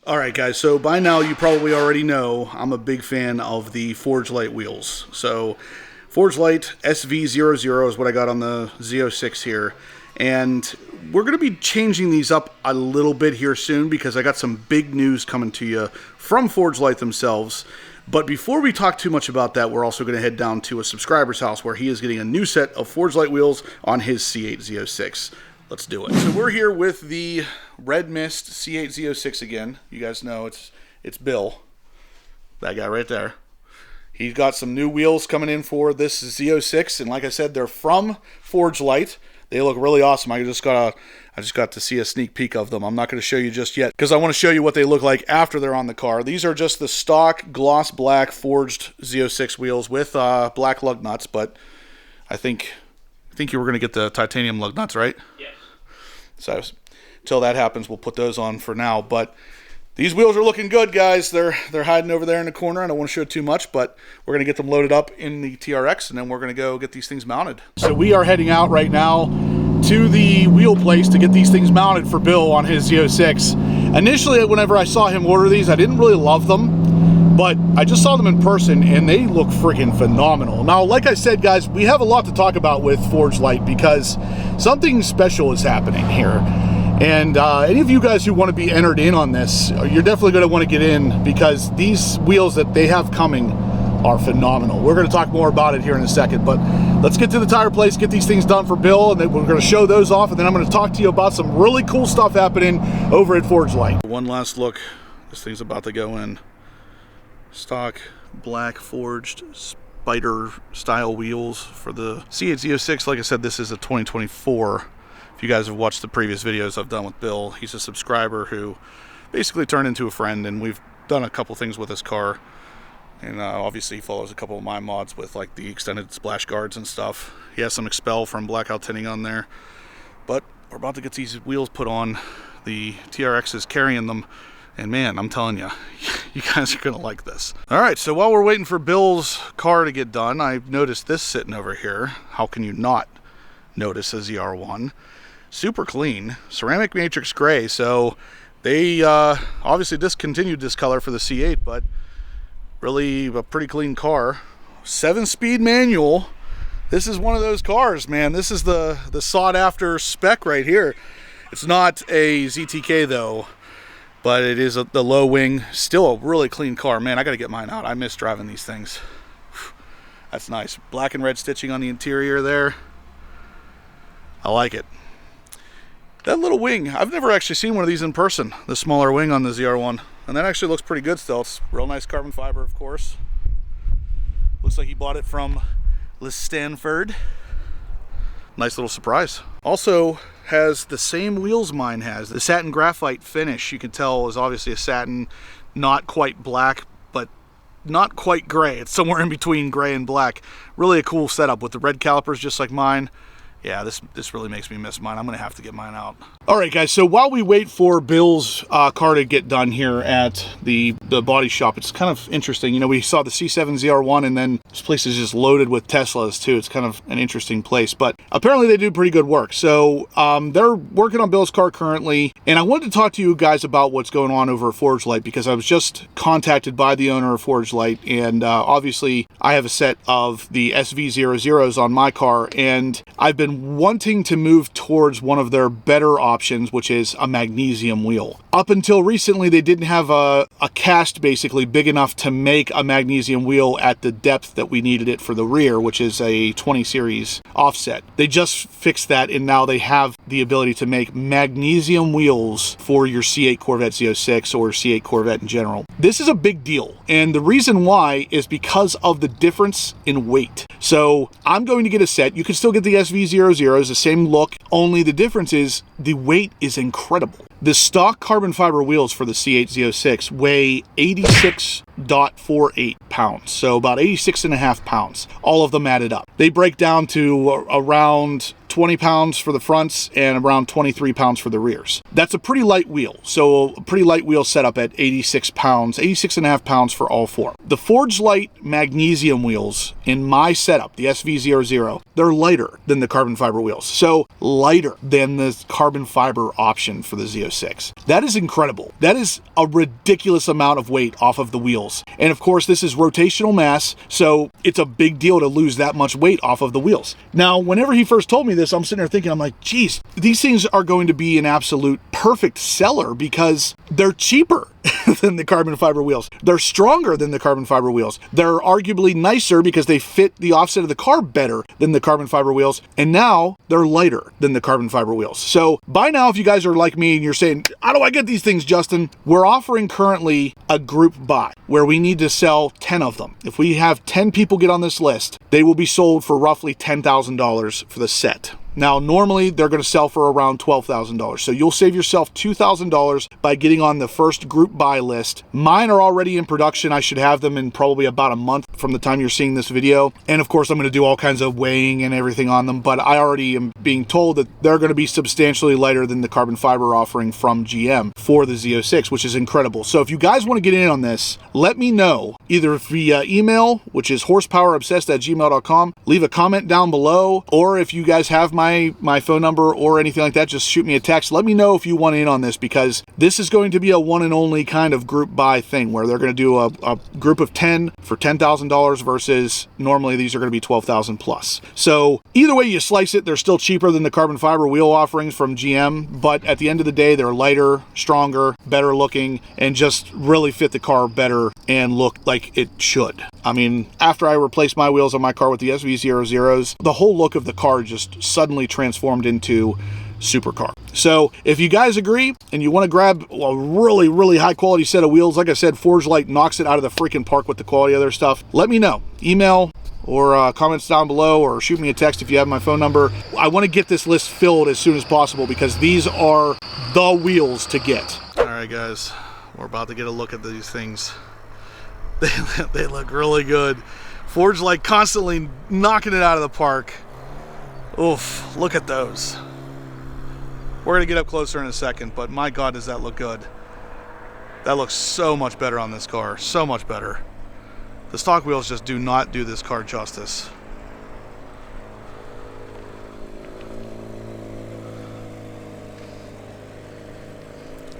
Alright guys, so by now you probably already know I'm a big fan of the Forgelite wheels. So Forgelite SV00 is what I got on the Z06 here. And we're going to be changing these up a little bit here soon because I got some big news coming to you from Forgelite themselves. But before we talk too much about that, we're also going to head down to a subscriber's house where he is getting a new set of Forgelite wheels on his C8 Z06. Let's do it. So we're here with the Red Mist C8 Z06 again. You guys know it's Bill, that guy right there. He's got some new wheels coming in for this Z06, and like I said, they're from Forgelite. They look really awesome. I just got to see a sneak peek of them. I'm not going to show you just yet because I want to show you what they look like after they're on the car. These are just the stock gloss black forged Z06 wheels with black lug nuts, but I think you were going to get the titanium lug nuts, right? Yes. So until that happens, we'll put those on for now. But these wheels are looking good, guys. They're hiding over there in the corner. I don't want to show too much, but we're going to get them loaded up in the TRX, and then we're going to go get these things mounted. So we are heading out right now to the wheel place to get these things mounted for Bill on his Z06. Initially, whenever I saw him order these, I didn't really love them, but I just saw them in person, and they look freaking phenomenal. Now, like I said, guys, we have a lot to talk about with Forgelite because something special is happening here. And any of you guys who want to be entered in on this, you're definitely going to want to get in because these wheels that they have coming are phenomenal. We're going to talk more about it here in a second, but let's get to the tire place, get these things done for Bill, and then we're going to show those off, and then I'm going to talk to you about some really cool stuff happening over at Forgelite. One last look. This thing's about to go in. Stock black forged spider style wheels for the C8 Z06. Like I said, this is a 2024. If you guys have watched the previous videos I've done with Bill, he's a subscriber who basically turned into a friend, and we've done a couple things with his car. And obviously he follows a couple of my mods with like the extended splash guards and stuff. He has some Expel from Blackout Tinting on there. But we're about to get these wheels put on. The TRX is carrying them. And man, I'm telling you, you guys are going to like this. All right, so while we're waiting for Bill's car to get done, I've noticed this sitting over here. How can you not notice a ZR1? Super clean, ceramic matrix gray. So they obviously discontinued this color for the C8, but really a pretty clean car. 7-speed manual. This is one of those cars, man. This is the sought after spec right here. It's not a ZTK though, but it is the low wing. Still a really clean car. Man, I got to get mine out. I miss driving these things. That's nice. Black and red stitching on the interior there. I like it. That little wing, I've never actually seen one of these in person, the smaller wing on the ZR1. And that actually looks pretty good still. It's real nice carbon fiber, of course. Looks like he bought it from Le Stanford. Nice little surprise. Also has the same wheels mine has. The satin graphite finish, you can tell, is obviously a satin, not quite black, but not quite gray. It's somewhere in between gray and black. Really a cool setup with the red calipers just like mine. Yeah, this really makes me miss mine. I'm going to have to get mine out. All right, guys, so while we wait for Bill's car to get done here at the body shop, it's kind of interesting. You know, we saw the C7 ZR1, and then this place is just loaded with Teslas, too. It's kind of an interesting place, but apparently they do pretty good work. So they're working on Bill's car currently, and I wanted to talk to you guys about what's going on over at Forgelite because I was just contacted by the owner of Forgelite, and obviously I have a set of the SV00s on my car, and I've been wanting to move towards one of their better options, which is a magnesium wheel. Up until recently, they didn't have a cast basically big enough to make a magnesium wheel at the depth that we needed it for the rear, which is a 20 series offset. They just fixed that, and now they have the ability to make magnesium wheels for your C8 Corvette Z06 or C8 Corvette in general. This is a big deal, and the reason why is because of the difference in weight. So I'm going to get a set. You can still get the SV00s, the same look, only the difference is the weight is incredible. The stock carbon fiber wheels for the C8 Z06 weigh 86.48 pounds, so about 86.5 pounds, all of them added up. They break down to around 20 pounds for the fronts and around 23 pounds for the rears. That's a pretty light wheel. So a pretty light wheel set up at 86 pounds, 86.5 pounds for all four. The Forgelite magnesium wheels in my setup, the SV00, they're lighter than the carbon fiber wheels. So lighter than the carbon fiber option for the Z06. Z06. That is incredible. That is a ridiculous amount of weight off of the wheels. And of course, this is rotational mass, so it's a big deal to lose that much weight off of the wheels. Now, whenever he first told me this, I'm sitting there thinking, I'm like, geez, these things are going to be an absolute perfect seller because they're cheaper than the carbon fiber wheels. They're stronger than the carbon fiber wheels. They're arguably nicer because they fit the offset of the car better than the carbon fiber wheels. And now they're lighter than the carbon fiber wheels. So by now, if you guys are like me and you're saying, how do I get these things, Justin? We're offering currently a group buy where we need to sell 10 of them. If we have 10 people get on this list, they will be sold for roughly $10,000 for the set. Now, normally they're going to sell for around $12,000. So you'll save yourself $2,000 by getting on the first group buy list. Mine are already in production. I should have them in probably about a month from the time you're seeing this video. And of course, I'm going to do all kinds of weighing and everything on them, but I already am being told that they're going to be substantially lighter than the carbon fiber offering from GM for the Z06, which is incredible. So if you guys want to get in on this, let me know either via email, which is horsepowerobsessed@gmail.com. Leave a comment down below, or if you guys have my phone number or anything like that, just shoot me a text. Let me know if you want in on this, because this is going to be a one and only kind of group buy thing where they're going to do a group of 10 for $10,000 versus normally these are going to be $12,000 plus. So either way you slice it, they're still cheaper than the carbon fiber wheel offerings from GM, but at the end of the day, they're lighter, stronger, better looking, and just really fit the car better and look like it should. I mean, after I replaced my wheels on my car with the SV00s, the whole look of the car just suddenly transformed into supercar. So if you guys agree and you want to grab a really, really high quality set of wheels, like I said, Forgelite knocks it out of the freaking park with the quality of their stuff. Let me know. Email or comments down below, or shoot me a text if you have my phone number. I want to get this list filled as soon as possible because these are the wheels to get. All right, guys, we're about to get a look at these things. They look really good. Forgelite constantly knocking it out of the park. Oof, look at those. We're gonna get up closer in a second, but my God, does that look good. That looks so much better on this car, so much better. The stock wheels just do not do this car justice.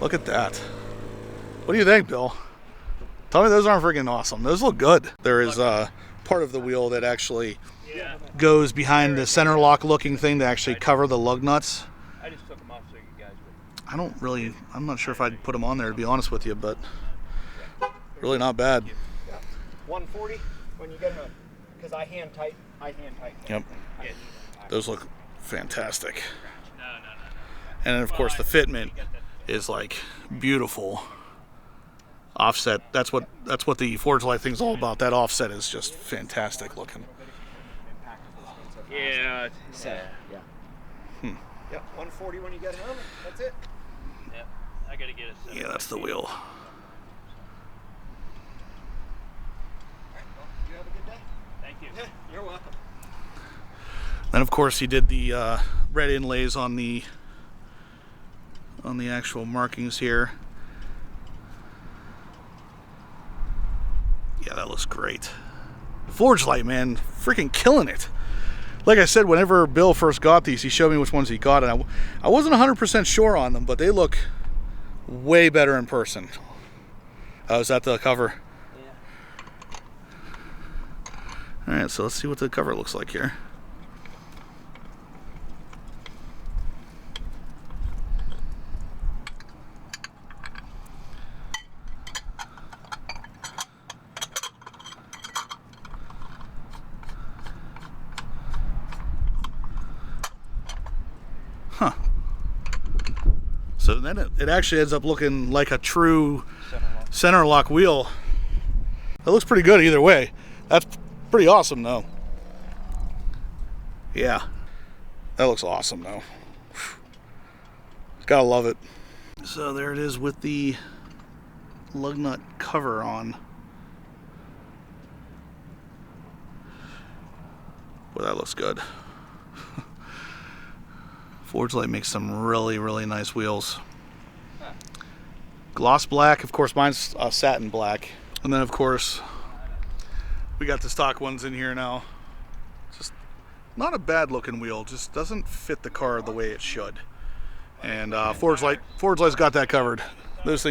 Look at that. What do you think, Bill? Tell me those aren't freaking awesome. Those look good. There is part of the wheel that actually goes behind the center lock looking thing to actually cover the lug nuts. I just took them off so you guys would. I'm not sure if I'd put them on there, to be honest with you, but really not bad. 140 when you get them, because I hand tight. Yep. Those look fantastic. And then of course the fitment is like beautiful. Offset, that's what the Forgelite thing's all about. That offset is just fantastic looking. Yeah. Yeah. Yep, 140 when you get home. That's it. Yep. I gotta get it. Yeah, that's the wheel. All right, well, you have a good day. Thank you. Yeah, you're welcome. Then of course he did the red inlays on the actual markings here. Yeah, that looks great. Forgelite, man, freaking killing it. Like I said, whenever Bill first got these, he showed me which ones he got, and I wasn't 100% sure on them, but they look way better in person. Oh, is that the cover? Yeah. All right, so let's see what the cover looks like here. Huh. So then it actually ends up looking like a true center lock wheel. That looks pretty good either way. That's pretty awesome though. Yeah. That looks awesome though. Gotta love it. So there it is with the lug nut cover on. Boy, that looks good. Forgelite makes some really, really nice wheels. Gloss black, of course mine's satin black. And then of course, we got the stock ones in here now. Just not a bad looking wheel, just doesn't fit the car the way it should. And Forgelite's got that covered. Those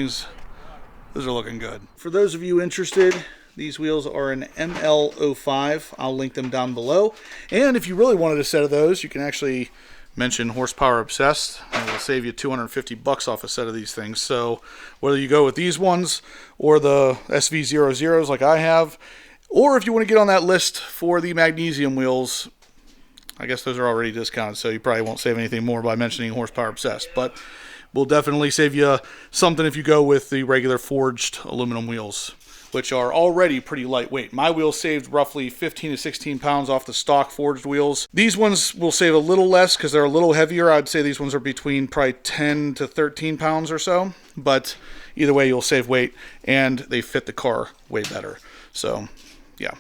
are looking good. For those of you interested, these wheels are an ML05. I'll link them down below. And if you really wanted a set of those, you can actually mention Horsepower Obsessed, and it'll save you $250 off a set of these things. So whether you go with these ones or the SV00s like I have, or if you want to get on that list for the Magnesium wheels, I guess those are already discounted, so you probably won't save anything more by mentioning Horsepower Obsessed. But we'll definitely save you something if you go with the regular forged aluminum wheels, which are already pretty lightweight. My wheels saved roughly 15 to 16 pounds off the stock forged wheels. These ones will save a little less because they're a little heavier. I'd say these ones are between probably 10 to 13 pounds or so. But either way, you'll save weight, and they fit the car way better. So, yeah,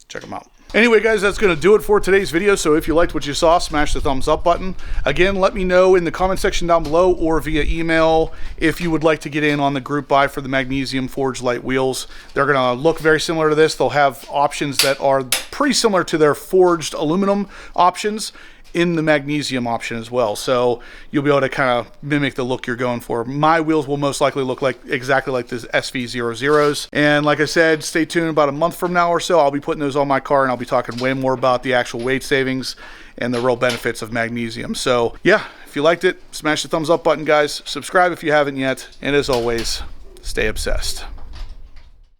check them out. Anyway, guys, that's going to do it for today's video. So if you liked what you saw, smash the thumbs up button. Again, let me know in the comment section down below or via email if you would like to get in on the group buy for the Magnesium Forgelite wheels. They're going to look very similar to this. They'll have options that are pretty similar to their forged aluminum options in the Magnesium option as well. So you'll be able to kind of mimic the look you're going for. My wheels will most likely look like exactly like the SV00s. And like I said, stay tuned. About a month from now or so, I'll be putting those on my car, and I'll be talking way more about the actual weight savings and the real benefits of Magnesium. So yeah, if you liked it, smash the thumbs up button, guys. Subscribe if you haven't yet. And as always, stay obsessed.